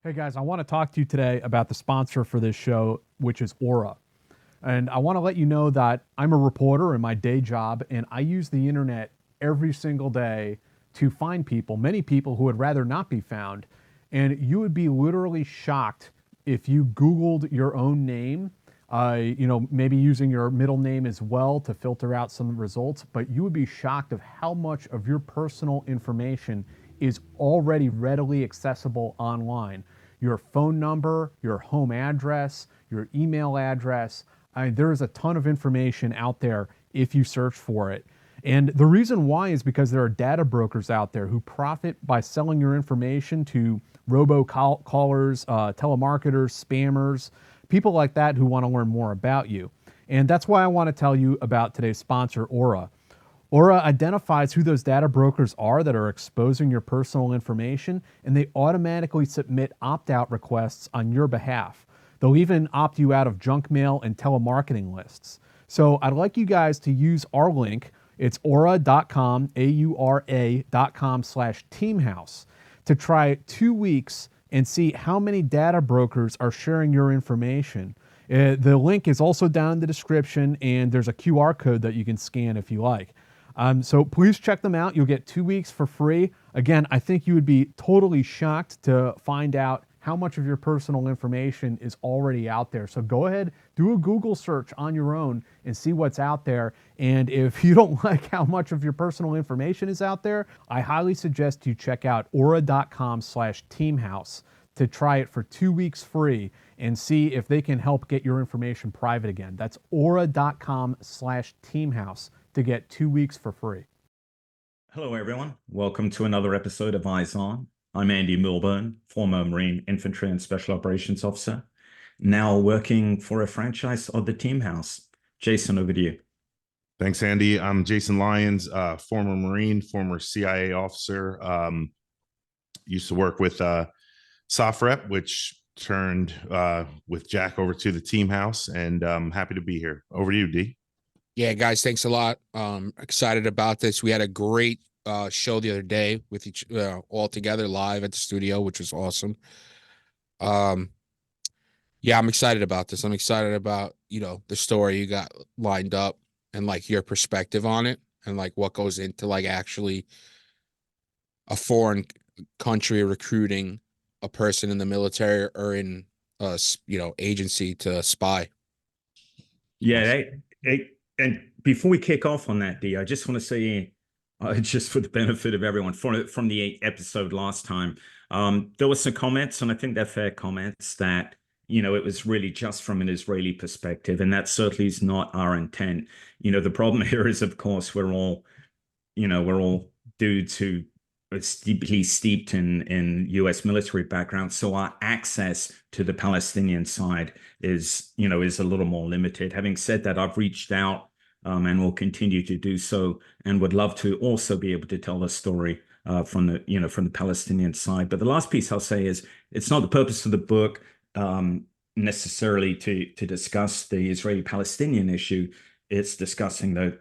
Hey guys, I want to talk to you today about the sponsor for this show, which is Aura. And I want to let you know that I'm a reporter in my day job, and I use the internet every single day to find people, many people who would rather not be found. And you would be literally shocked if you Googled your own name, maybe using your middle name as well to filter out some results, but you would be shocked of how much of your personal information is already readily accessible online. Your phone number, your home address, your email address. There is a ton of information out there if you search for it. And the reason why is because there are data brokers out there who profit by selling your information to robocallers, telemarketers, spammers, people like that who want to learn more about you. And that's why I want to tell you about today's sponsor, Aura. Aura identifies who those data brokers are that are exposing your personal information, and they automatically submit opt-out requests on your behalf. They'll even opt you out of junk mail and telemarketing lists. So I'd like you guys to use our link. It's aura.com, aura.com/teamhouse, to try 2 weeks and see how many data brokers are sharing your information. The link is also down in the description, and there's a QR code that you can scan if you like. So please check them out. You'll get 2 weeks for free. Again, I think you would be totally shocked to find out how much of your personal information is already out there. So go ahead, do a Google search on your own and see what's out there. And if you don't like how much of your personal information is out there, I highly suggest you check out aura.com/teamhouse to try it for 2 weeks free and see if they can help get your information private again. That's aura.com/teamhouse to get 2 weeks for free. Hello, everyone. Welcome to another episode of Eyes On. I'm Andy Milburn, former Marine Infantry and Special Operations Officer, now working for a franchise of the Team House. Jason, over to you. Thanks, Andy. I'm Jason Lyons, former Marine, former CIA officer. Used to work with SOFREP, which turned with Jack over to the Team House, and I'm happy to be here. Over to you, D. Yeah, guys, thanks a lot. Excited about this. We had a great show the other day with each all together live at the studio, which was awesome. Yeah, I'm excited about this. I'm excited about, the story you got lined up and like your perspective on it and like what goes into like actually a foreign country recruiting a person in the military or in agency to spy. Yeah, and before we kick off on that, D, I just want to say, just for the benefit of everyone, from the episode last time, there were some comments, and I think they're fair comments, that it was really just from an Israeli perspective, and that certainly is not our intent. The problem here is, of course, we're all dudes who are deeply steeped in U.S. military background, so our access to the Palestinian side is a little more limited. Having said that, I've reached out and will continue to do so, and would love to also be able to tell the story from the Palestinian side. But the last piece I'll say is, it's not the purpose of the book necessarily to discuss the Israeli-Palestinian issue. It's discussing the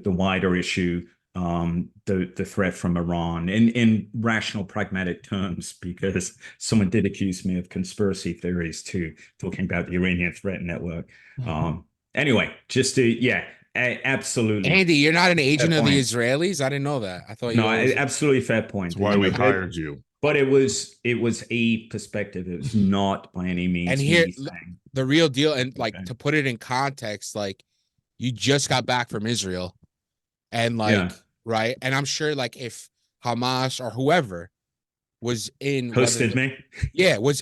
wider issue, the threat from Iran in rational, pragmatic terms, because someone did accuse me of conspiracy theories too, talking about the Iranian threat network. Anyway, just to absolutely, Andy, you're not an agent of the Israelis? I didn't know that. I thought you were. Absolutely fair point. That's why we hired you. But it was a perspective. It was not by any means. And here, the real deal, and like to put it in context, like you just got back from Israel, and like right, and I'm sure like if Hamas or whoever was in hosted me, was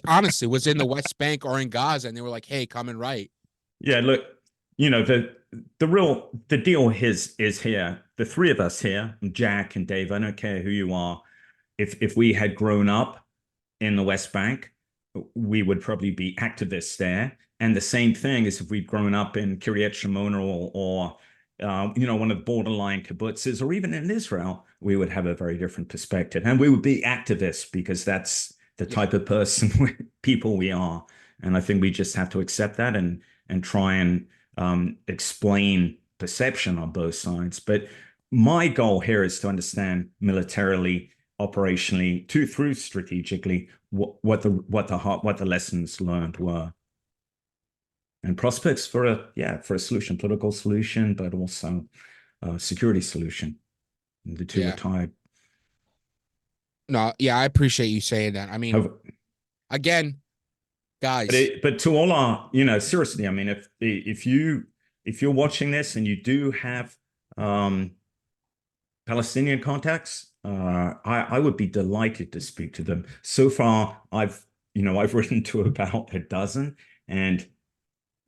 in the West Bank or in Gaza, and they were like, "Hey, come and write." Yeah, look, the deal is here. The three of us here, Jack and Dave, I don't care who you are. If we had grown up in the West Bank, we would probably be activists there. And the same thing is if we'd grown up in Kiryat Shimona or one of the borderline kibbutzes, or even in Israel, we would have a very different perspective. And we would be activists because that's the type of people we are. And I think we just have to accept that and try and explain perception on both sides. But my goal here is to understand militarily operationally through strategically what the lessons learned were, and prospects for a solution, political solution, but also a security solution. The two are tied. No, yeah, I appreciate you saying that. I mean, again, guys, but to all our, seriously, I mean, if you're watching this and you do have Palestinian contacts, I would be delighted to speak to them. So far, I've written to about a dozen and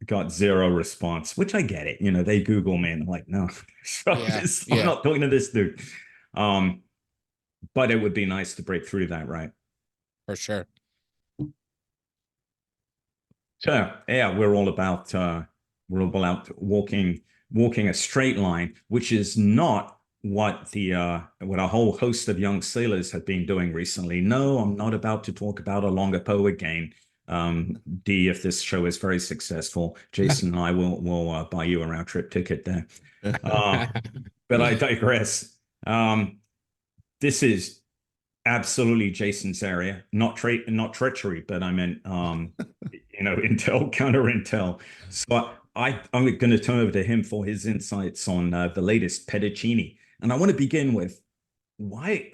got zero response, which I get it. They Google me and I'm like, no, I'm not talking to this dude. But it would be nice to break through that, right? For sure. So yeah, we're all about walking a straight line, which is not what a whole host of young sailors have been doing recently. No, I'm not about to talk about a longer Poe again. D, if this show is very successful, Jason and I will buy you a round trip ticket there. But I digress. This is absolutely Jason's area, not treachery, but I meant intel, counter intel. So I'm going to turn over to him for his insights on the latest Pedicini. And I want to begin with why,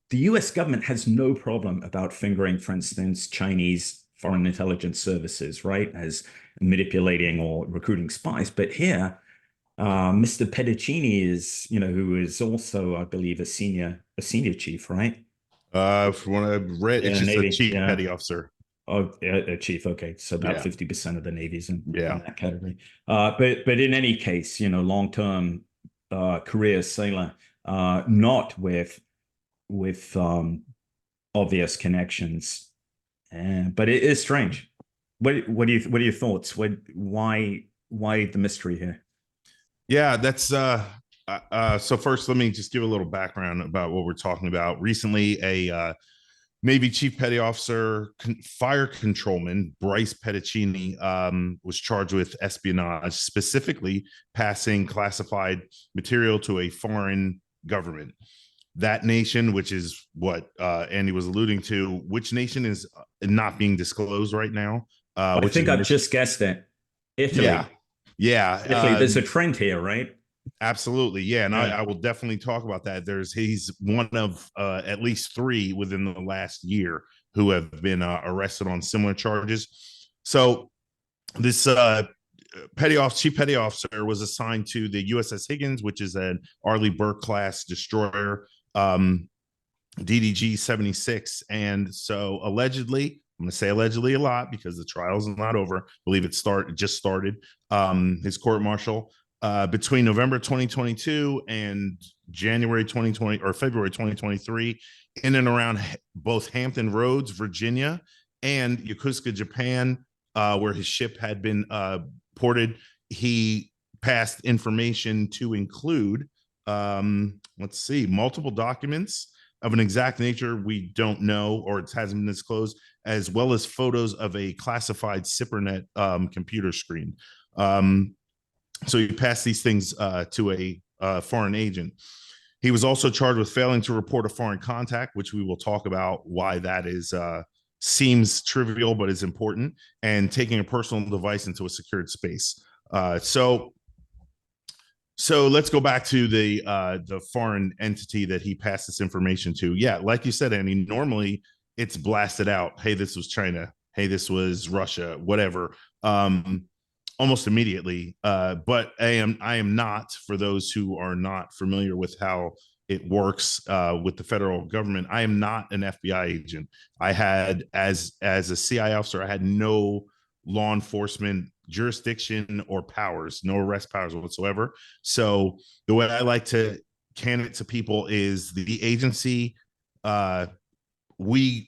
the US government has no problem about fingering, for instance, Chinese foreign intelligence services, right, as manipulating or recruiting spies. But here, Mr. Pedicini is, who is also, I believe, a senior chief, right? From what I've read, it's just Navy, a chief petty officer. Oh, a chief. Okay, so about 50% of the Navy's in that category. But in any case, long-term career sailor, not with obvious connections, but it is strange. What are your thoughts? Why the mystery here? Yeah, that's so first let me just give a little background about what we're talking about. Recently, a Navy Chief Petty Officer, Fire Controlman Bryce Pedicini was charged with espionage, specifically passing classified material to a foreign government. That nation, which is what Andy was alluding to, which nation is not being disclosed right now. I think I've just guessed it. Italy. Yeah. Italy. There's a trend here, right? Absolutely. Yeah. And I will definitely talk about that. He's one of at least 3 within the last year who have been arrested on similar charges. So this chief petty officer was assigned to the USS Higgins, which is an Arleigh Burke class destroyer, DDG 76. And so allegedly, I'm going to say allegedly a lot because the trial's not over. I believe it just started. His court martial between November 2022 and January 2020 or February 2023, in and around both Hampton Roads, Virginia, and Yokosuka, Japan, where his ship had been ported. He passed information to include, multiple documents of an exact nature we don't know, or it hasn't been disclosed, as well as photos of a classified SIPRNet computer screen. So he passed these things to a foreign agent. He was also charged with failing to report a foreign contact, which we will talk about why that is seems trivial but is important, and taking a personal device into a secured space. So let's go back to the foreign entity that he passed this information to. Yeah, like you said, Andy, normally it's blasted out. Hey, this was China. Hey, this was Russia, whatever. Almost immediately. But I am not, for those who are not familiar with how it works with the federal government, I am not an FBI agent. I had, as a CIA officer, I had no law enforcement jurisdiction or powers, no arrest powers whatsoever. So the way I like to can it to people is the agency, we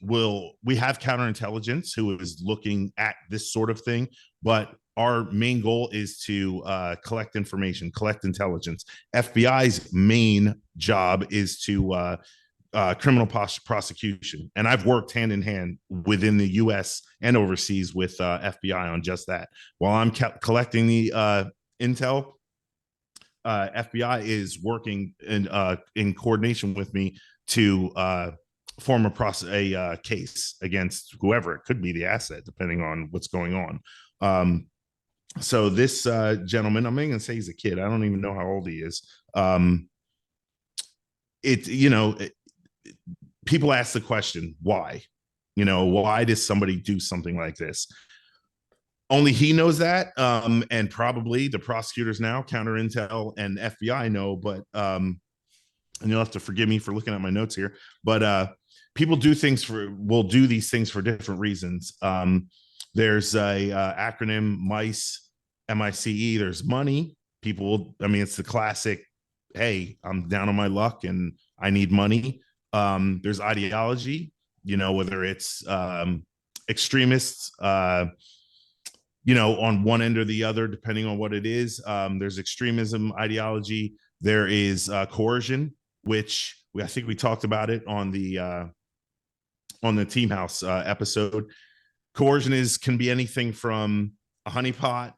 have counterintelligence who is looking at this sort of thing, but our main goal is to collect information, collect intelligence. FBI's main job is to criminal prosecution. And I've worked hand in hand within the US and overseas with FBI on just that. While I'm collecting the intel, FBI is working in coordination with me to form a case against whoever. It could be the asset, depending on what's going on. So this gentleman, I'm not going to say he's a kid. I don't even know how old he is. People ask the question, why? Why does somebody do something like this? Only he knows that, and probably the prosecutors now, Counter Intel and FBI know, but and you'll have to forgive me for looking at my notes here, but people will do these things for different reasons. There's a acronym MICE, MICE. There's money. It's the classic, hey, I'm down on my luck and I need money. There's ideology, whether it's extremists, on one end or the other, depending on what it is. There's extremism ideology. There is coercion, which I think we talked about it on the Team House episode. Coercion can be anything from a honeypot,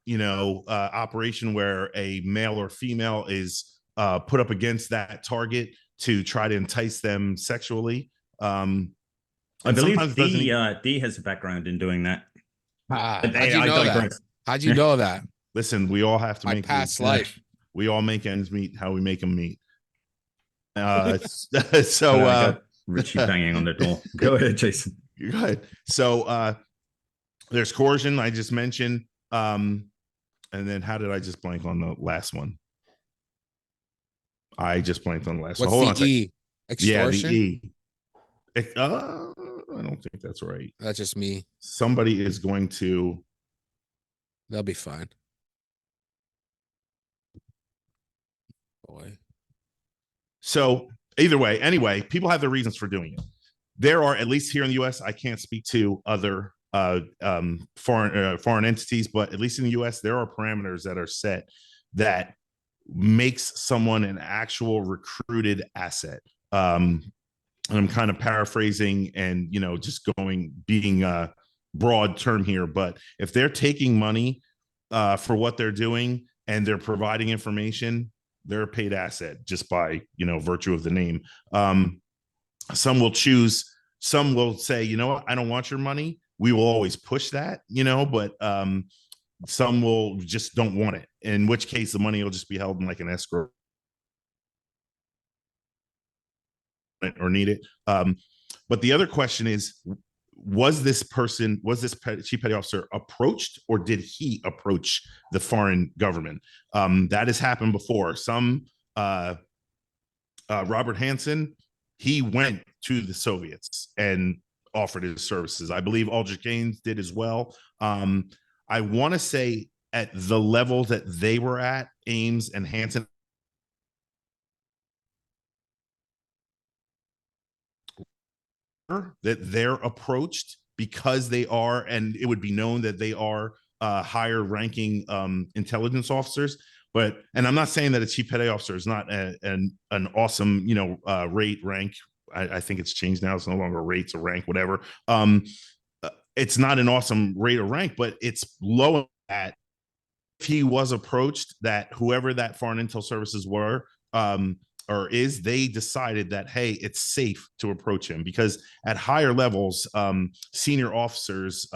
operation where a male or female is put up against that target to try to entice them sexually. I believe D has a background in doing that. How'd you know that? How'd you know that? Listen, we all have to My make past life. We all make ends meet how we make them meet. Richie banging on the door. Go ahead, Jason. You're good. So there's coercion, I just mentioned. And then how did I just blank on the last one? I just blanked on the last one. What's the E? Extortion? Yeah, the E. I don't think that's right. That's just me. Somebody is going to. They'll be fine. Boy. So either way, anyway, people have their reasons for doing it. There are, at least here in the U.S., I can't speak to other foreign entities, but at least in the U.S., there are parameters that are set that makes someone an actual recruited asset. I'm kind of paraphrasing and, just being a broad term here, but if they're taking money for what they're doing and they're providing information, they're a paid asset just by, virtue of the name. Some will say, you know what, I don't want your money. We will always push that, but some will just don't want it, in which case the money will just be held in like an escrow or need it. But the other question is, was this chief petty officer approached, or did he approach the foreign government? That has happened before. Robert Hansen, he went to the Soviets and offered his services. I believe Aldrich Gaines did as well. I want to say at the level that they were at, Ames and Hansen, that they're approached because they are, and it would be known that they are higher ranking intelligence officers. And I'm not saying that a chief petty officer is not an awesome, rank. I think it's changed now. It's no longer rates or rank, whatever. It's not an awesome rate or rank, but it's low at, if he was approached, that whoever that foreign intel services were, they decided that, hey, it's safe to approach him, because at higher levels, senior officers,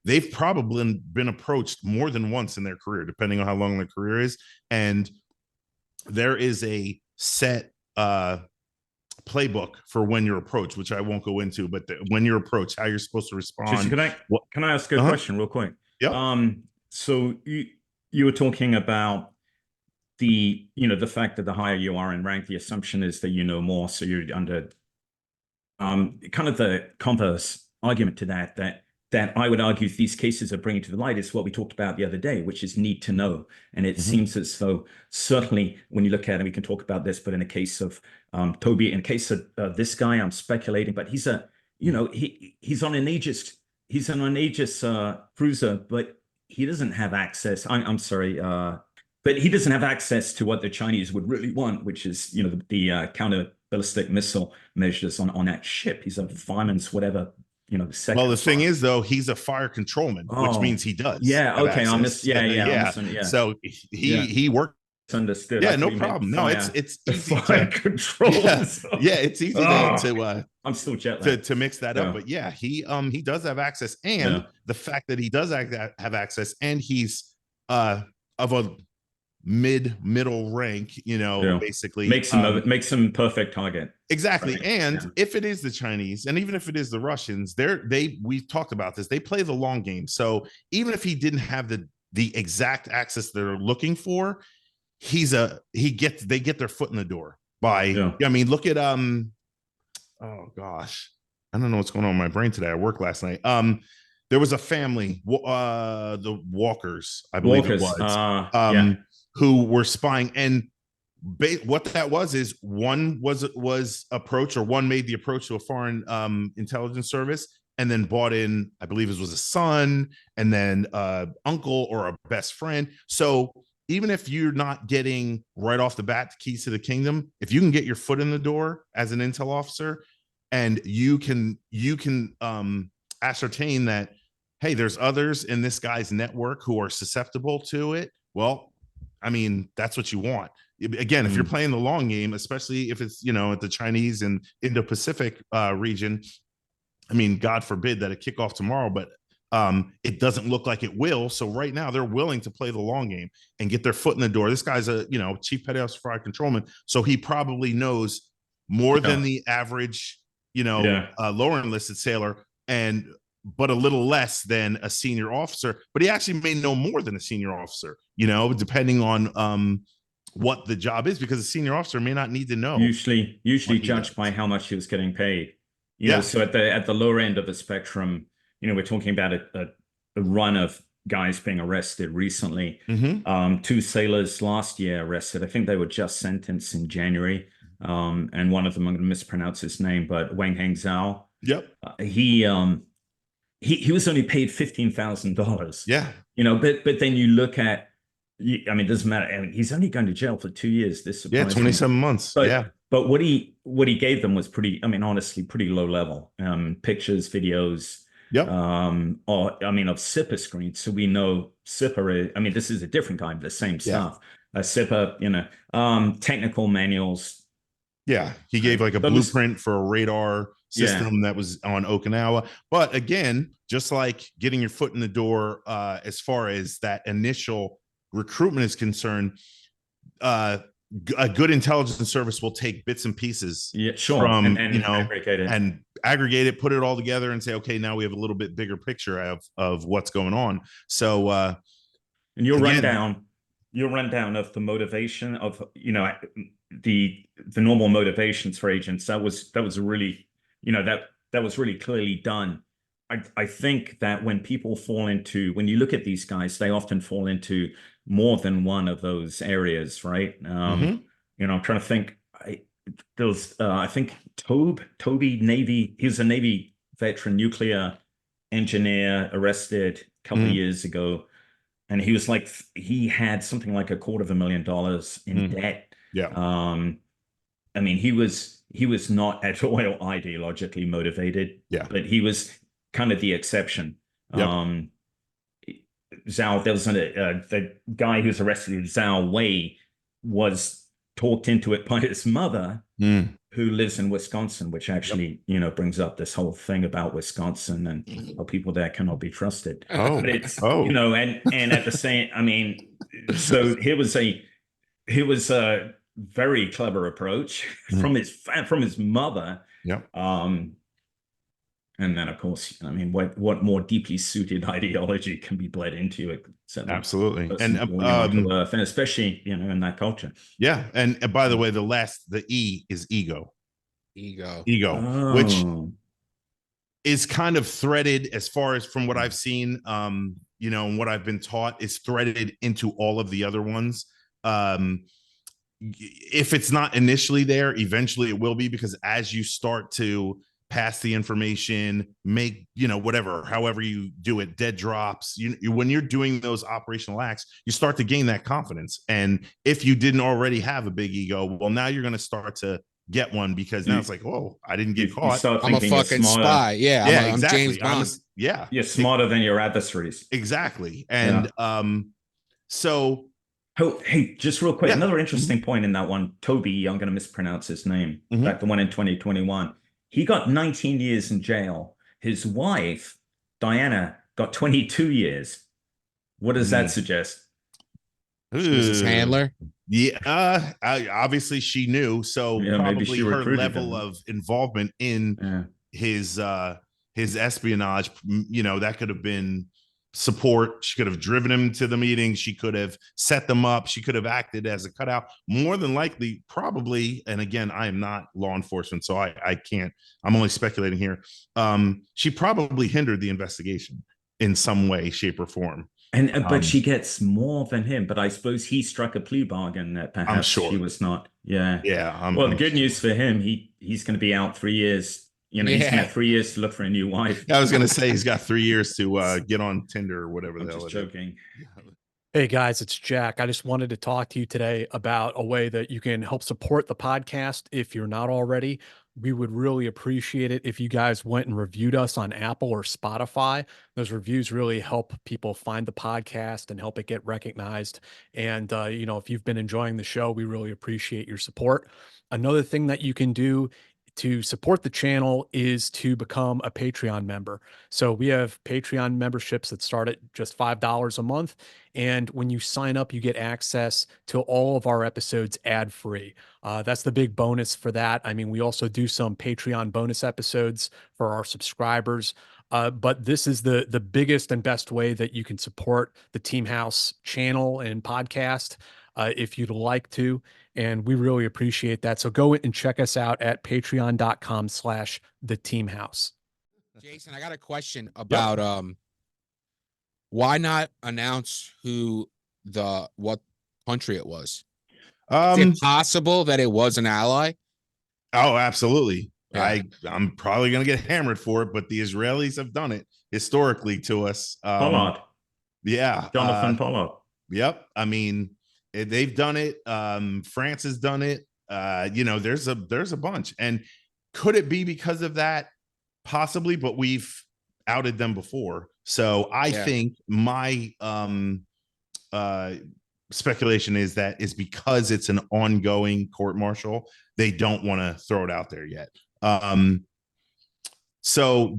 they've probably been approached more than once in their career, depending on how long their career is. And there is a set playbook for when you're approached, which I won't go into, but when you're approached, how you're supposed to respond. Jason, can I ask a question real quick? Yeah. So you were talking about the fact that the higher you are in rank, the assumption is that you know more, so you're under kind of the converse argument to that I would argue these cases are bringing to the light is what we talked about the other day, which is need to know. And it seems as though, certainly when you look at it, we can talk about this, but in the case of Toby, in the case of this guy, I'm speculating, but he's he's on an Aegis cruiser, but he doesn't have access. I'm sorry, but he doesn't have access to what the Chinese would really want, which is, the counter ballistic missile measures on that ship. He's a fireman's whatever. Well, the thing is, though, he's a fire controlman, which means he does. Yeah. Okay. So he worked misunderstood. Yeah, I no thought you meant problem. No, fire, it's the easy fire to controls. yeah, it's easy I'm still jet lagged. to mix that up. Yeah. But yeah, he does have access, and Yeah. the fact that he does have access, and he's of a middle rank, Yeah. basically Makes him perfect target. exactly. Right. And Yeah. if it is the Chinese, and even if it is the Russians, we've talked about this, they play the long game. So even if he didn't have the exact access they're looking for, they get their foot in the door by Yeah. I mean, look at oh gosh, I don't know what's going on in my brain today. I worked last night. There was a family, the Walkers, I believe it was, yeah. who were spying, and what that was is one was approach, or one made the approach to a foreign intelligence service, and then bought in, I believe it was a son, and then uncle or a best friend. So even if you're not getting right off the bat the keys to the kingdom, if you can get your foot in the door as an intel officer, and you can ascertain that, hey, there's others in this guy's network who are susceptible to it, well, I mean, that's what you want. Again, if you're playing the long game, especially if it's at the Chinese and Indo-Pacific region, I mean, God forbid that it kick off tomorrow, but it doesn't look like it will. So right now they're willing to play the long game and get their foot in the door. This guy's a chief petty officer fire controlman, so he probably knows more than the average lower enlisted sailor, but a little less than a senior officer. But he actually may know more than a senior officer, depending on what the job is, because a senior officer may not need to know. Usually judged by how much he was getting paid. So at the lower end of the spectrum, we're talking about a run of guys being arrested recently. 2 sailors last year arrested. I think they were just sentenced in January. And one of them, I'm going to mispronounce his name, but Wang Heng Zhao. Yep. He was only paid $15,000. Yeah. But then you look at, I mean, it doesn't matter. I mean, he's only going to jail for 2 years. This 27 months. But what he gave them was pretty, I mean, honestly, pretty low level. Pictures, videos, of SIPA screens. So we know SIPA, I mean, this is a different guy, but the same stuff. SIPA, technical manuals. Yeah, he gave like a blueprint for a radar system that was on Okinawa. But again, just like getting your foot in the door, as far as that initial recruitment is concerned, a good intelligence service will take bits and pieces from and aggregate it, put it all together, and say, okay, now we have a little bit bigger picture of what's going on. So and your rundown of the motivation of the normal motivations for agents, that was really that was really clearly done. I think that when you look at these guys, they often fall into more than one of those areas, right? I'm trying to think. I think Toby, Navy, he was a Navy veteran, nuclear engineer, arrested a couple of years ago. And he was like, he had something like $250,000 in debt. Yeah. I mean, he was not at all ideologically motivated. Yeah. But he was kind of the exception. Yep. Zhao, there was the guy who was arrested, Zhao Wei, was talked into it by his mother, who lives in Wisconsin, which actually, brings up this whole thing about Wisconsin and how people there cannot be trusted. Oh, but it's, and at the same, I mean, so here was a very clever approach from his mother. Yep. And then, of course, I mean, what more deeply suited ideology can be bled into it? Absolutely, and especially in that culture. Yeah, and by the way, the E is ego, which is kind of threaded, as far as from what I've seen, and what I've been taught, is threaded into all of the other ones. If it's not initially there, eventually it will be, because as you start to pass the information, make however you do it, dead drops, when you're doing those operational acts, you start to gain that confidence. And if you didn't already have a big ego, well, now you're going to start to get one, because now it's like, whoa, I didn't get caught. I'm a fucking spy. I'm exactly. James Bond. You're smarter than your adversaries. Exactly. And so Oh, hey, just real quick, Yeah. another interesting point in that one. Toby, I'm going to mispronounce his name. In Mhm. fact, the one in 2021, he got 19 years in jail. His wife, Diana, got 22 years. What does that Mm. suggest? She was his handler. Yeah, obviously she knew, so Yeah, maybe probably she her recruited level him. of involvement in Yeah. his espionage, that could have been support. She could have driven him to the meeting. She could have set them up. She could have acted as a cutout. More than likely, probably, and again, I am not law enforcement, so I can't, I'm only speculating here. She probably hindered the investigation in some way, shape, or form. And but she gets more than him. But I suppose he struck a plea bargain that I'm perhaps she sure. was not. Yeah. Yeah, Well, the I'm good sure. news for him, he's going to be out 3 years. He's going to Yeah. have 3 years to look for a new wife. I was gonna say he's got 3 years to get on Tinder or whatever I'm the hell just it is. joking. Hey guys, it's Jack. I just wanted to talk to you today about a way that you can help support the podcast if you're not already. We would really appreciate it if you guys went and reviewed us on Apple or Spotify. Those reviews really help people find the podcast and help it get recognized. And, if you've been enjoying the show, we really appreciate your support. Another thing that you can do to support the channel is to become a Patreon member. So we have Patreon memberships that start at just $5 a month. And when you sign up, you get access to all of our episodes ad free. That's the big bonus for that. I mean, we also do some Patreon bonus episodes for our subscribers. But this is the biggest and best way that you can support the Team House channel and podcast if you'd like to. And we really appreciate that. So go and check us out at patreon.com/the Team House. Jason, I got a question about why not announce what country it was? Is it possible that it was an ally? Oh, absolutely. Yeah. I'm probably gonna get hammered for it, but the Israelis have done it historically to us. Pollard. Yeah. Jonathan Pollard. Yep. I mean, they've done it. France has done it. There's a bunch. And could it be because of that? Possibly, but we've outed them before. So I think my speculation is that is because it's an ongoing court martial, they don't want to throw it out there yet. So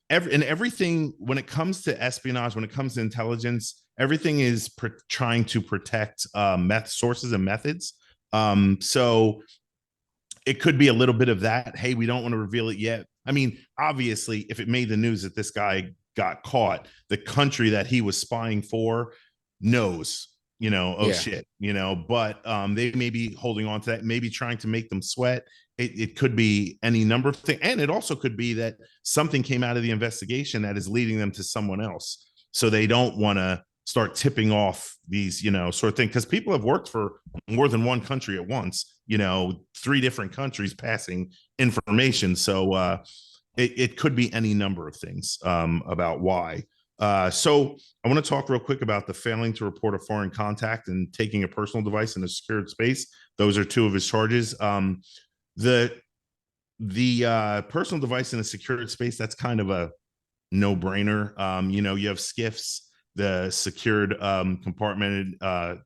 everything when it comes to espionage, when it comes to intelligence, everything is trying to protect sources and methods. So it could be a little bit of that. Hey, we don't want to reveal it yet. I mean, obviously, if it made the news that this guy got caught, the country that he was spying for knows, shit, but they may be holding on to that, maybe trying to make them sweat. It could be any number of things. And it also could be that something came out of the investigation that is leading them to someone else. So they don't want to start tipping off these, sort of thing. Because people have worked for more than one country at once, 3 different countries passing information. So it could be any number of things about why. So I want to talk real quick about the failing to report a foreign contact and taking a personal device in a secured space. Those are 2 of his charges. The personal device in a secured space, that's kind of a no-brainer. You have SCIFs, the secured compartmented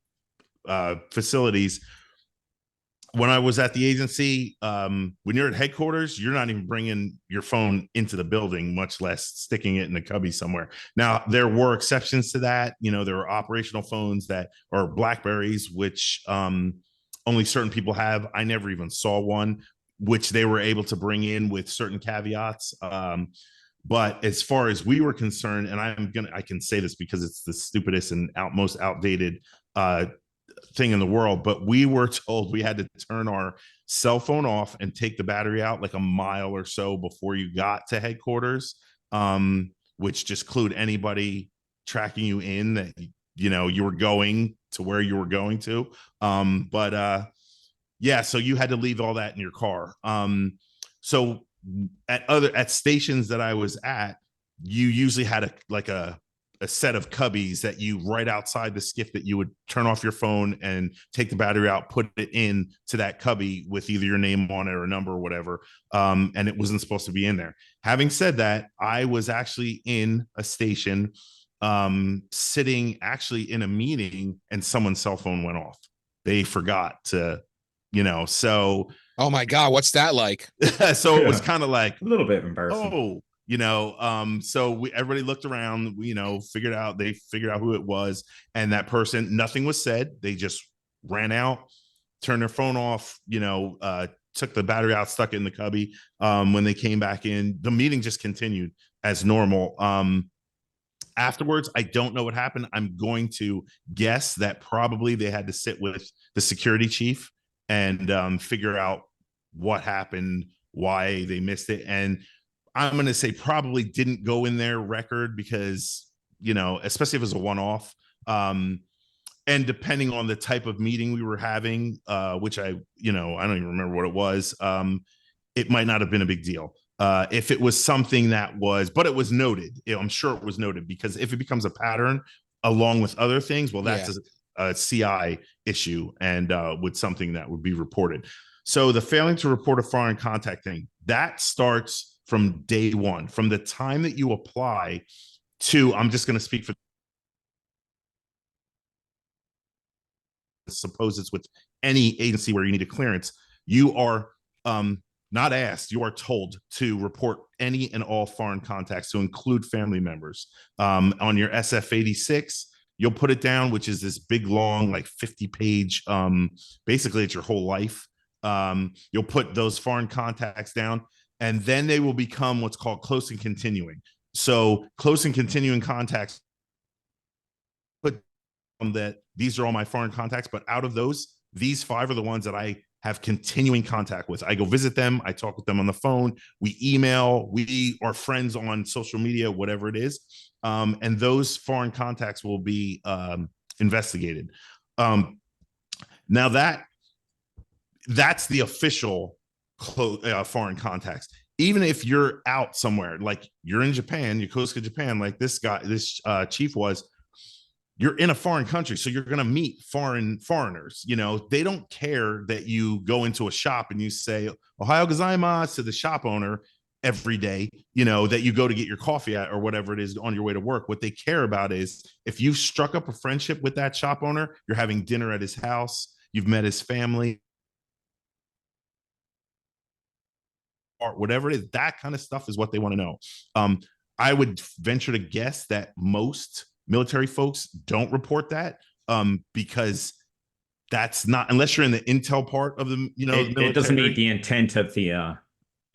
facilities. When I was at the agency, when you're at headquarters, you're not even bringing your phone into the building, much less sticking it in a cubby somewhere. Now, there were exceptions to that. There were operational phones that are Blackberries, which only certain people have. I never even saw one, which they were able to bring in with certain caveats. But as far as we were concerned, and I can say this because it's the stupidest and most outdated thing in the world, but we were told we had to turn our cell phone off and take the battery out like a mile or so before you got to headquarters, which just clued anybody tracking you in that you were going to where you were going to. So you had to leave all that in your car. So at stations that I was at, you usually had a set of cubbies that you right outside the skiff that you would turn off your phone and take the battery out, put it in to that cubby with either your name on it or a number or whatever. And it wasn't supposed to be in there. Having said that, I was actually in a station sitting actually in a meeting and someone's cell phone went off. They forgot to, so. Oh my God, what's that like? So it was kind of like a little bit embarrassing. So everybody looked around, they figured out who it was, and that person, nothing was said. They just ran out, turned their phone off, took the battery out, stuck it in the cubby. When they came back in, the meeting just continued as normal. Afterwards, I don't know what happened. I'm going to guess that probably they had to sit with the security chief and figure out what happened, why they missed it. And I'm going to say probably didn't go in their record because, especially if it was a one-off. And depending on the type of meeting we were having, which I don't even remember what it was, it might not have been a big deal. If it was something but it was noted. I'm sure it was noted, because if it becomes a pattern along with other things, well, that's a CI issue and with something that would be reported. So the failing to report a foreign contact thing, that starts from day one, from the time that you apply to, I'm just going to speak for, suppose it's with any agency where you need a clearance, you are not asked, you are told to report any and all foreign contacts, to include family members. On your SF-86, you'll put it down, which is this big, long, like 50-page, basically it's your whole life. You'll put those foreign contacts down, and then they will become what's called close and continuing. So close and continuing contacts, put that these are all my foreign contacts, but out of those, these 5 are the ones that I have continuing contact with. I go visit them. I talk with them on the phone. We email. We are friends on social media, whatever it is. And those foreign contacts will be investigated. Now that's the official foreign contacts. Even if you're out somewhere, like you're in Japan, Yokosuka, Japan, like this chief was, you're in a foreign country, so you're going to meet foreigners. They don't care that you go into a shop and you say "Ohayo gozaimasu" to the shop owner every day, that you go to get your coffee at or whatever it is on your way to work. What they care about is if you've struck up a friendship with that shop owner, you're having dinner at his house, you've met his family, or whatever it is, that kind of stuff is what they want to know. I would venture to guess that most military folks don't report that, because that's not, unless you're in the intel part of the, it doesn't meet the intent of the,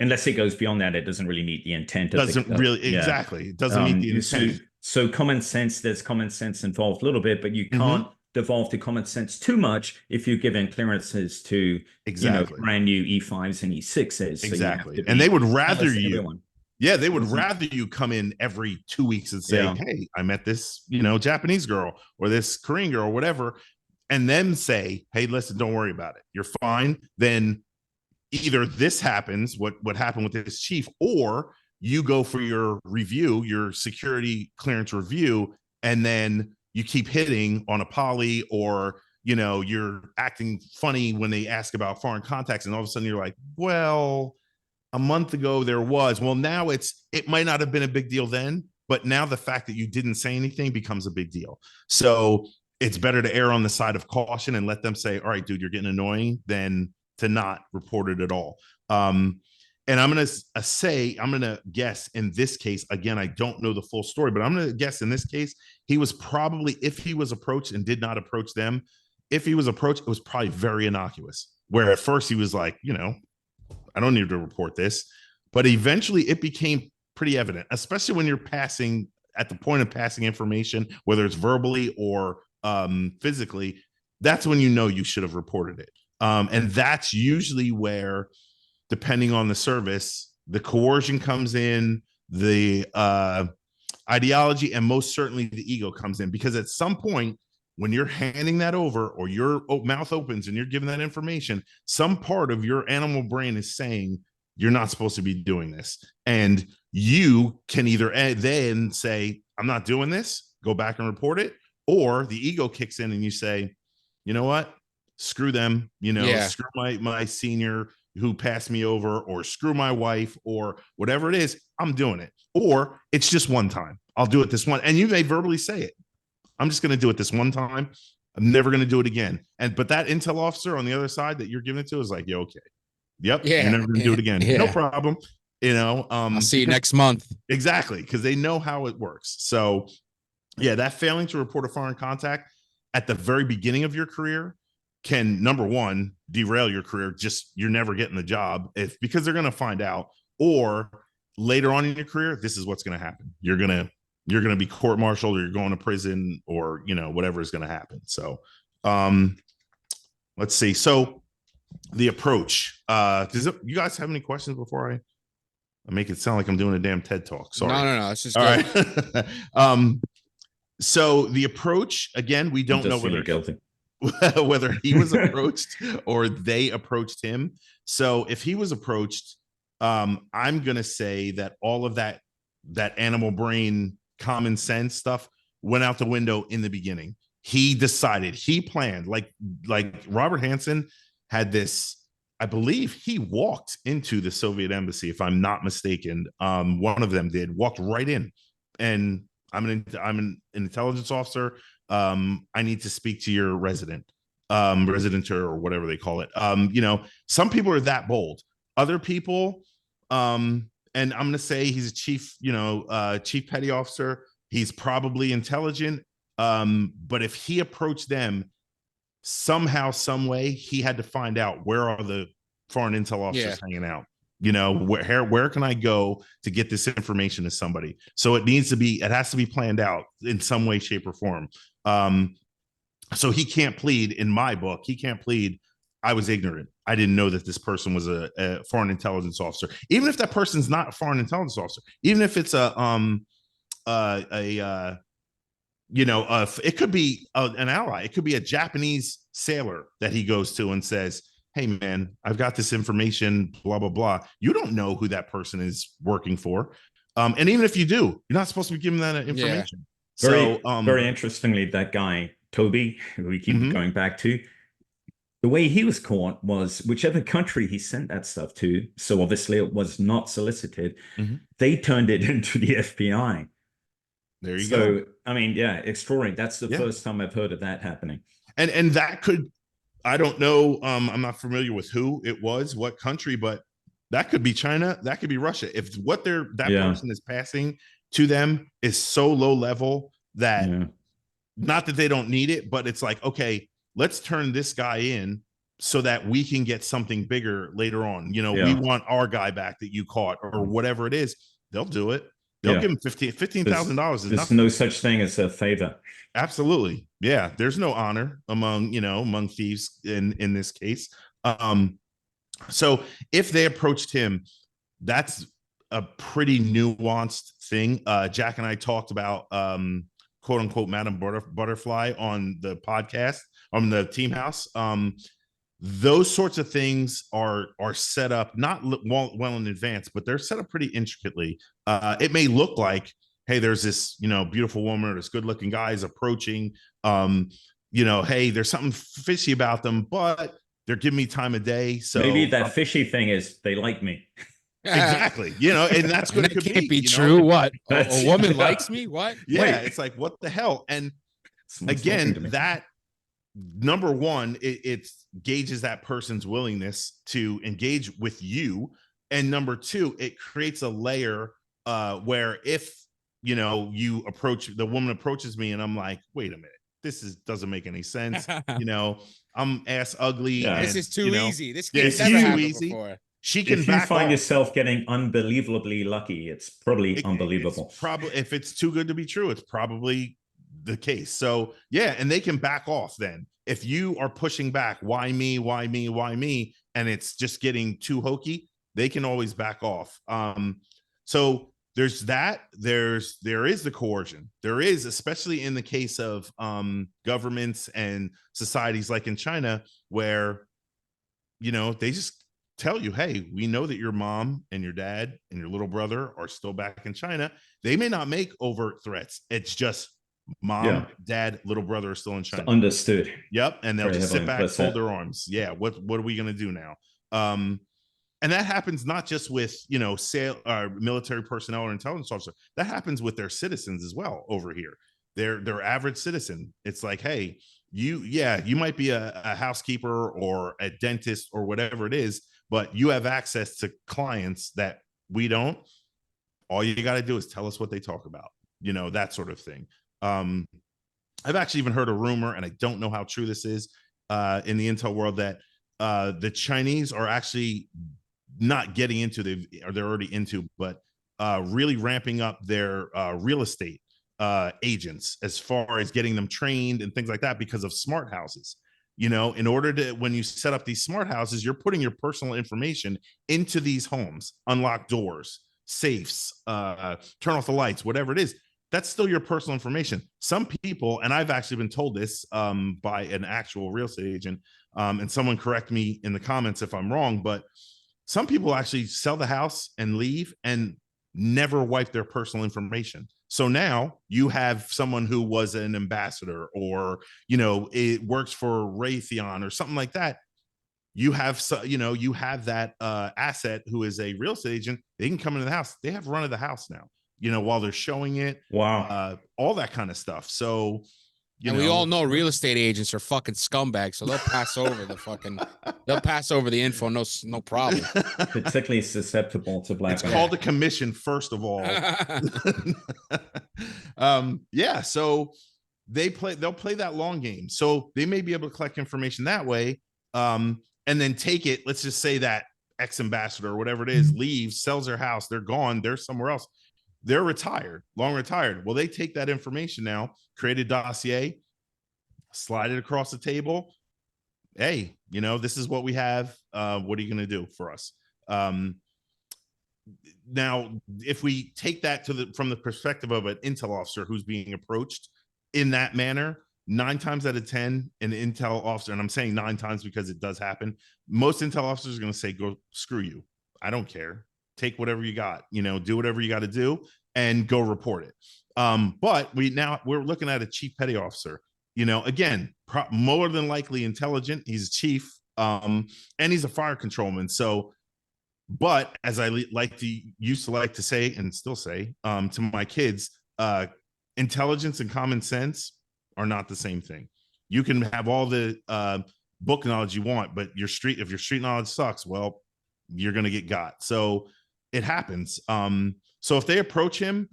unless it goes beyond that, it doesn't really meet the intent of exactly. It doesn't meet the intent. So common sense, there's common sense involved a little bit, but you can't devolve to common sense too much if you're given clearances to brand new E5s and E6s. Exactly. So and they would rather you. Yeah, they would rather you come in every 2 weeks and say, hey, I met this, Japanese girl or this Korean girl or whatever, and then say, hey, listen, don't worry about it. You're fine. Then either this happens, what happened with this chief, or you go for your review, your security clearance review, and then you keep hitting on a poly, or, you're acting funny when they ask about foreign contacts, and all of a sudden you're like, well, a month ago there was. Well, now it might not have been a big deal then, but now the fact that you didn't say anything becomes a big deal. So it's better to err on the side of caution and let them say, all right, dude, you're getting annoying, than to not report it at all. And I'm going to guess in this case, again, I don't know the full story, but I'm going to guess in this case, he was probably, if he was approached and did not approach them, if he was approached, it was probably very innocuous, where at first he was like, I don't need to report this, but eventually it became pretty evident, especially when you're passing at the point of passing information, whether it's verbally or physically. That's when you should have reported it. And that's usually where, depending on the service, the coercion comes in, the ideology, and most certainly the ego comes in, because at some point, when you're handing that over, or your mouth opens and you're giving that information, some part of your animal brain is saying, you're not supposed to be doing this. And you can either then say, I'm not doing this, go back and report it, or the ego kicks in and you say, you know what, screw them, screw my senior who passed me over, or screw my wife, or whatever it is, I'm doing it. Or it's just one time. I'll do it this one. And you may verbally say it. I'm just going to do it this one time. I'm never going to do it again. But that intel officer on the other side that you're giving it to is like, yeah, okay. Yep. Yeah. You're never going to do it again. Yeah. No problem. I'll see you next month. Exactly. Because they know how it works. So yeah, that failing to report a foreign contact at the very beginning of your career can, number one, derail your career. Just you're never getting the job because they're going to find out. Or later on in your career, this is what's going to happen. You're going to be court-martialed, or you're going to prison, or whatever is going to happen. So let's see. So the approach. You guys have any questions before I make it sound like I'm doing a damn TED talk? Sorry. No. It's just all good. Right. So the approach, again, we don't know whether he was approached or they approached him. So if he was approached, I'm going to say that all of that animal brain, common sense stuff went out the window in the beginning. He decided, he planned, like Robert Hansen had this, I believe he walked into the Soviet embassy, if I'm not mistaken. One of them walked right in, and I'm an intelligence officer. I need to speak to your resident or whatever they call it. Some people are that bold. Other people, and I'm going to say he's a chief petty officer. He's probably intelligent. But if he approached them somehow, some way, he had to find out, where are the foreign intel officers hanging out? Where can I go to get this information to somebody? So it has to be planned out in some way, shape, or form. So he can't plead, in my book, I was ignorant. I didn't know that this person was a foreign intelligence officer. Even if that person's not a foreign intelligence officer, even if it's it could be an ally. It could be a Japanese sailor that he goes to and says, hey man, I've got this information, blah, blah, blah. You don't know who that person is working for. And even if you do, you're not supposed to be giving that information. Yeah. Very interestingly, that guy, Toby, who we keep going back to, the way he was caught was whichever country he sent that stuff to, so obviously it was not solicited, they turned it into the FBI. There you go. I mean, yeah, extraordinary. That's the first time I've heard of that happening. And that could, I don't know, I'm not familiar with who it was, what country, but that could be China, that could be Russia. If what person is passing to them is so low level that, not that they don't need it, but it's like, okay, let's turn this guy in so that we can get something bigger later on. We want our guy back that you caught, or whatever it is. They'll do it. They'll give him $15,000. There's no such thing as a favor. Absolutely. Yeah. There's no honor among thieves in this case. So if they approached him, that's a pretty nuanced thing. Jack and I talked about quote unquote Madam Butterfly on the podcast, on the Team House. Those sorts of things are set up not well in advance, but they're set up pretty intricately. It may look like, hey, there's this beautiful woman or this good looking guy is approaching. Hey, there's something fishy about them, but they're giving me time of day. So maybe that fishy thing is they like me. Exactly. And that's what it could can't be be true. What? A woman likes me? What? Yeah. Wait. It's like, what the hell? And again, that, number one, it gauges that person's willingness to engage with you. And number two, it creates a layer where if, you approach, the woman approaches me and I'm like, wait a minute, doesn't make any sense. I'm ass ugly. Yeah. And, This is too easy. This it's never too happened easy. before. She can if you back find off. yourself getting unbelievably lucky, it's probably unbelievable. It's probably, if it's too good to be true, it's probably the case. So yeah, and they can back off then. If you are pushing back, why me, and it's just getting too hokey, they can always back off. So there's that. There is the coercion. There is, especially in the case of governments and societies like in China, where they just tell you, hey, we know that your mom and your dad and your little brother are still back in China. They may not make overt threats. It's just mom, dad, little brother are still in China. It's understood. Yep. And they'll Very just sit heavily back, implicit. fold their arms. Yeah. What are we going to do now? And that happens not just with, military personnel or intelligence officer. That happens with their citizens as well over here. Their average citizen. It's like, hey, you might be a housekeeper or a dentist or whatever it is, but you have access to clients that we don't. All you got to do is tell us what they talk about, that sort of thing. I've actually even heard a rumor, and I don't know how true this is, in the intel world, that the Chinese are actually not getting into they're already into, but really ramping up their real estate agents as far as getting them trained and things like that because of smart houses. In order to, when you set up these smart houses, you're putting your personal information into these homes, unlock doors, safes, turn off the lights, whatever it is. That's still your personal information. Some people, and I've actually been told this by an actual real estate agent, and someone correct me in the comments if I'm wrong, but some people actually sell the house and leave and never wipe their personal information. So now you have someone who was an ambassador, or, it works for Raytheon or something like that. You have that asset who is a real estate agent. They can come into the house. They have run of the house now, while they're showing it. Wow. All that kind of stuff. So, we all know real estate agents are fucking scumbags, so they'll pass over the info, no problem. Particularly susceptible to black. It's called a commission, first of all. So they'll play that long game. So they may be able to collect information that way, and then take it. Let's just say that ex-ambassador or whatever it is leaves, sells their house, they're gone, they're somewhere else. They're retired, long retired. Well, they take that information now, create a dossier, slide it across the table. Hey, this is what we have. What are you going to do for us? Now, if we take that from the perspective of an intel officer who's being approached in that manner, 9 times out of 10, an intel officer, and I'm saying 9 times because it does happen, most intel officers are going to say, go screw you. I don't care. Take whatever you got, do whatever you got to do and go report it. But we're looking at a chief petty officer, again, more than likely intelligent. He's a chief, and he's a fire controlman. So, but as I used to like to say, and still say, to my kids, intelligence and common sense are not the same thing. You can have all the book knowledge you want, but if your street knowledge sucks, well, you're going to get got. So it happens. So if they approached him,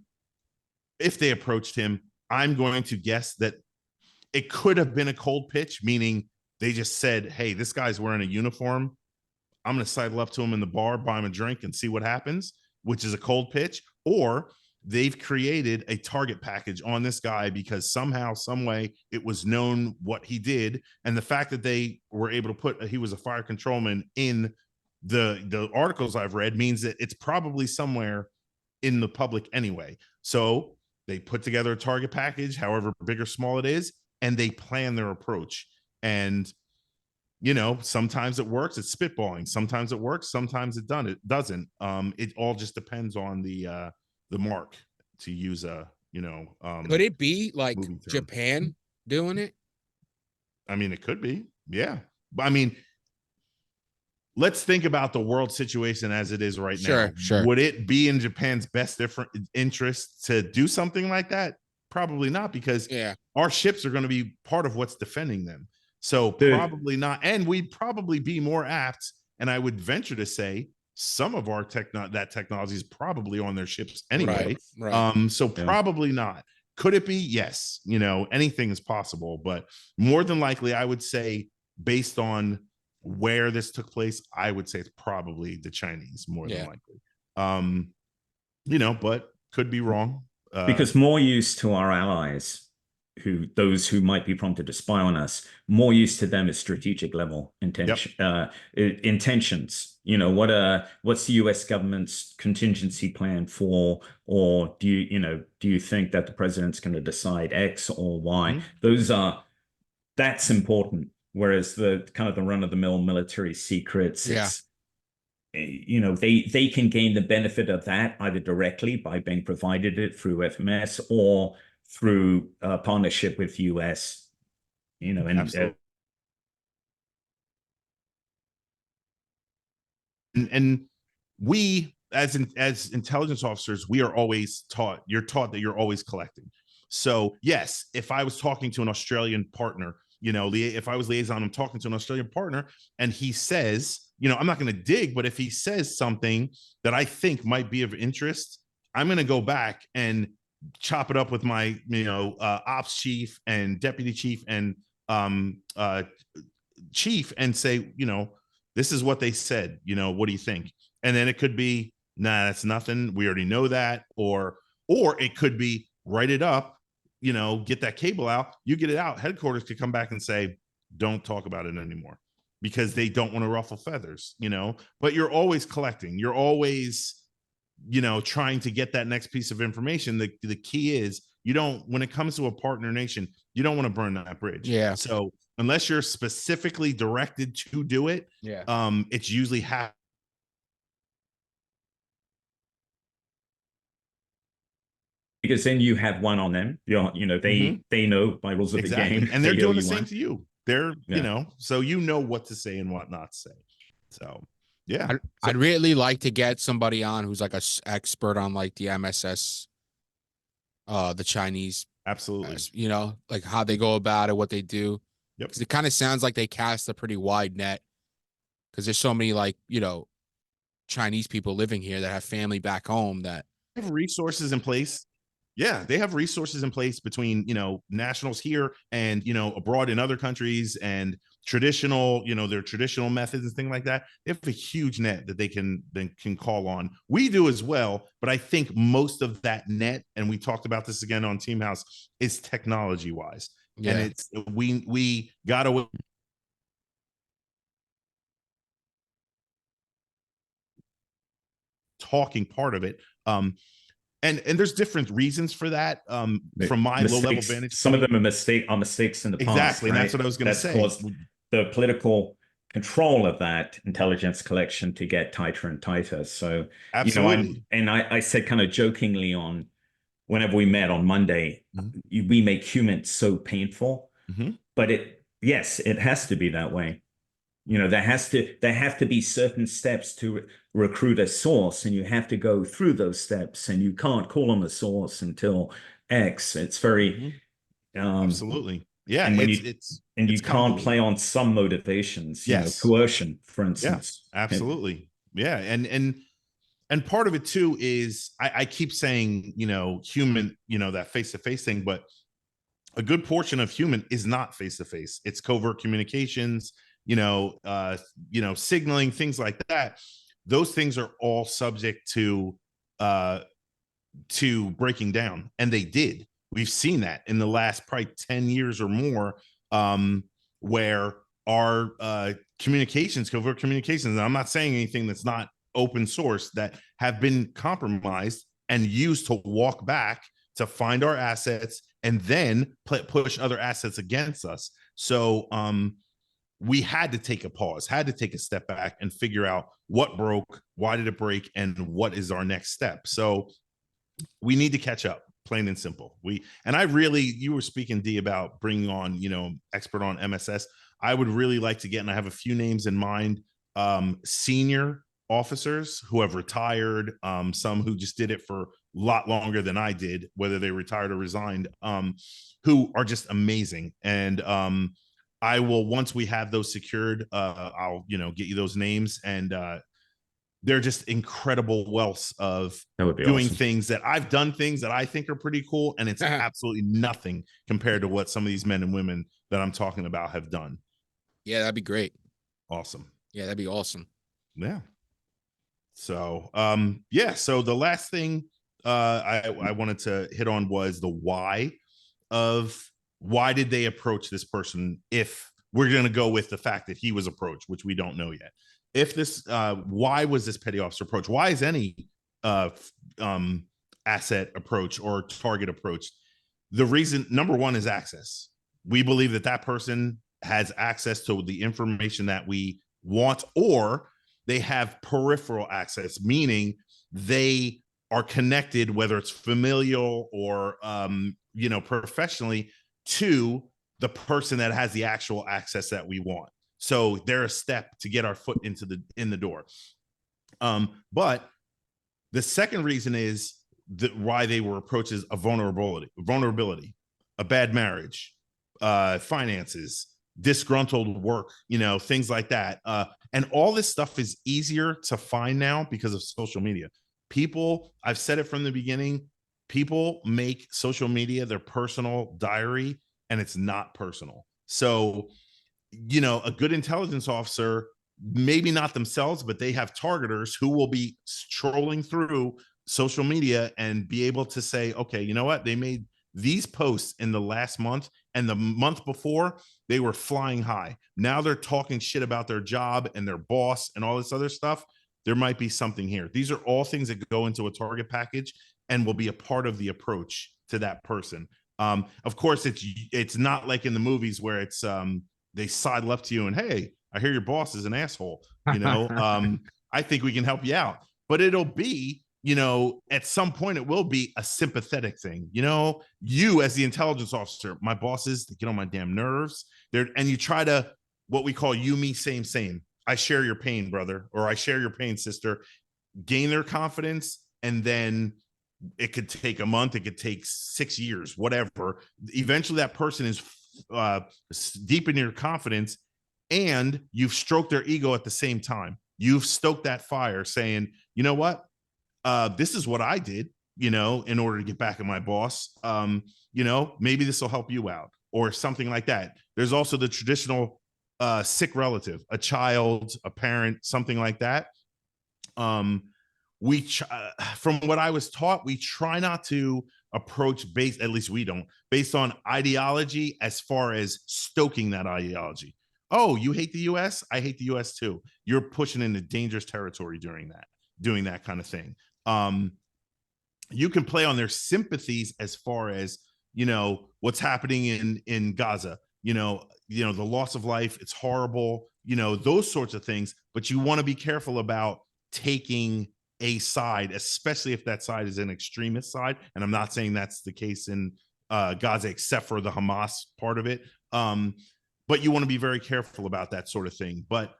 I'm going to guess that it could have been a cold pitch, meaning they just said, hey, this guy's wearing a uniform. I'm going to sidle up to him in the bar, buy him a drink, and see what happens, which is a cold pitch. Or they've created a target package on this guy because somehow, some way, it was known what he did. And the fact that they were able to put he was a fire controlman in the articles I've read means that it's probably somewhere in the public anyway. So they put together a target package, however big or small it is, and they plan their approach. And sometimes it works, it's spitballing. Sometimes it works, sometimes it doesn't. It all just depends on the mark, to use a could it be like Japan doing it? I mean, it could be, yeah. But I mean, let's think about the world situation as it is right now. Sure. Would it be in Japan's best interest to do something like that? Probably not, because our ships are going to be part of what's defending them. So probably not. And we'd probably be more apt. And I would venture to say some of our technology is probably on their ships anyway. Right. So probably not. Could it be? Yes. Anything is possible, but more than likely, I would say, based on where this took place, I would say it's probably the Chinese more than likely. But could be wrong. Because more use to our allies, those who might be prompted to spy on us, more use to them is strategic level intentions. What's the U.S. government's contingency plan for, or do you think that the president's going to decide X or Y? Mm-hmm. That's important. Whereas the kind of the run-of-the-mill military secrets, they can gain the benefit of that either directly by being provided it through FMS or through a partnership with US, and and we as intelligence officers, we are always taught, you're taught that you're always collecting. So yes, if I was talking to an Australian partner, you know, if I was liaison, I'm talking to an Australian partner and he says, you know, I'm not going to dig, but if he says something that I think might be of interest, I'm going to go back and chop it up with my, you know, ops chief and deputy chief and chief and say, you know, this is what they said, you know, what do you think? And then it could be, nah, that's nothing, we already know that. Or it could be, write it up, you know, get that cable out, you get it out, headquarters could come back and say, don't talk about it anymore, because they don't want to ruffle feathers, you know. But you're always collecting, you're always, you know, trying to get that next piece of information. The key is, you don't, when it comes to a partner nation, you don't want to burn that bridge. Yeah. So unless you're specifically directed to do it, Yeah. it's usually because then you have one on them. You know, they know by rules of the game, and they're doing the same to you. They're, you know, so you know what to say and what not to say. So yeah, I'd really like to get somebody on who's like a expert on like the MSS, the Chinese, absolutely, you know, like how they go about it, what they do. Yep. It kind of sounds like they cast a pretty wide net, because there's so many, like, you know, Chinese people living here that have family back home that have resources in place. Yeah, they have resources in place between, you know, nationals here and, you know, abroad in other countries, and traditional, you know, their traditional methods and things like that. They have a huge net that they can call on. We do as well, but I think most of that net, and we talked about this again on Team House, is technology wise. Yeah. And it's we got to talking part of it. And there's different reasons for that. From my low level vantage, some of them are mistakes in the past. Exactly, right? And that's what I was going to say. Caused the political control of that intelligence collection to get tighter and tighter. So, absolutely. You know, I said kind of jokingly on whenever we met on Monday, we make humans so painful, but it has to be that way. You know, there have to be certain steps to recruit a source, and you have to go through those steps, and you can't call them a source until X. It's very absolutely, yeah. And when you can't play on some motivations, you know, coercion, for instance. Yeah, absolutely, yeah. And part of it too is I keep saying, you know, human, you know, that face-to-face thing, but a good portion of human is not face-to-face. It's covert communications, you know, signaling, things like that. Those things are all subject to breaking down, and they did. We've seen that in the last probably 10 years or more, where our communications, covert communications, and I'm not saying anything that's not open source, that have been compromised and used to walk back to find our assets and then push other assets against us. So we had to take a pause, had to take a step back and figure out what broke, why did it break, and what is our next step. So we need to catch up, plain and simple. You were speaking, D, about bringing on, you know, expert on MSS. I would really like to get, and I have a few names in mind, senior officers who have retired, some who just did it for a lot longer than I did, whether they retired or resigned, who are just amazing. And I will, once we have those secured, I'll, you know, get you those names, and they're just incredible wealths of doing things that I've done, things that I think are pretty cool, and it's absolutely nothing compared to what some of these men and women that I'm talking about have done. Yeah, that'd be great. Awesome. Yeah, that'd be awesome. Yeah. So so the last thing I wanted to hit on was the why did they approach this person, if we're going to go with the fact that he was approached, which we don't know yet. If this why was this petty officer approached? Why is any asset approach or target approach? The reason, number one, is access. We believe that person has access to the information that we want, or they have peripheral access, meaning they are connected, whether it's familial or professionally, to the person that has the actual access that we want. So they're a step to get our foot in the door. But the second reason is that why they were approached as a vulnerability, a bad marriage, finances, disgruntled work, things like that. And all this stuff is easier to find now because of social media. People, I've said it from the beginning, people make social media their personal diary, and it's not personal. So, a good intelligence officer, maybe not themselves, but they have targeters who will be trolling through social media and be able to say, okay, you know what? They made these posts in the last month, and the month before they were flying high. Now they're talking shit about their job and their boss and all this other stuff. There might be something here. These are all things that go into a target package and will be a part of the approach to that person. Of course, it's not like in the movies where it's they sidle up to you and, hey, I hear your boss is an asshole. I think we can help you out. But it'll be, at some point it will be a sympathetic thing. You as the intelligence officer, my bosses, they get on my damn nerves. And you try to, what we call you, me, same. I share your pain, brother, or I share your pain, sister. Gain their confidence, and then it could take a month, it could take 6 years, whatever. Eventually that person is deep in your confidence, and you've stroked their ego at the same time. You've stoked that fire saying, you know what? This is what I did, in order to get back at my boss. Maybe this will help you out or something like that. There's also the traditional sick relative, a child, a parent, something like that. From what I was taught, we try not to approach at least we don't, based on ideology as far as stoking that ideology. Oh, you hate the US? I hate the US too. You're pushing into dangerous territory doing that kind of thing. You can play on their sympathies as far as, what's happening in Gaza, the loss of life, it's horrible, those sorts of things. But you want to be careful about taking a side, especially if that side is an extremist side. And I'm not saying that's the case in Gaza, except for the Hamas part of it. But you want to be very careful about that sort of thing. But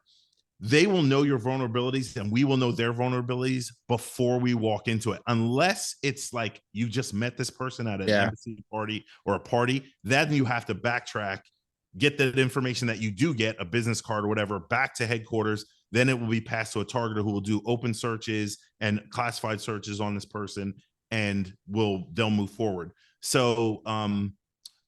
they will know your vulnerabilities, and we will know their vulnerabilities before we walk into it. Unless it's like you just met this person at an embassy party or a party, then you have to backtrack, get that information that you do get, a business card or whatever, back to headquarters. Then it will be passed to a targeter who will do open searches and classified searches on this person, and they'll move forward. So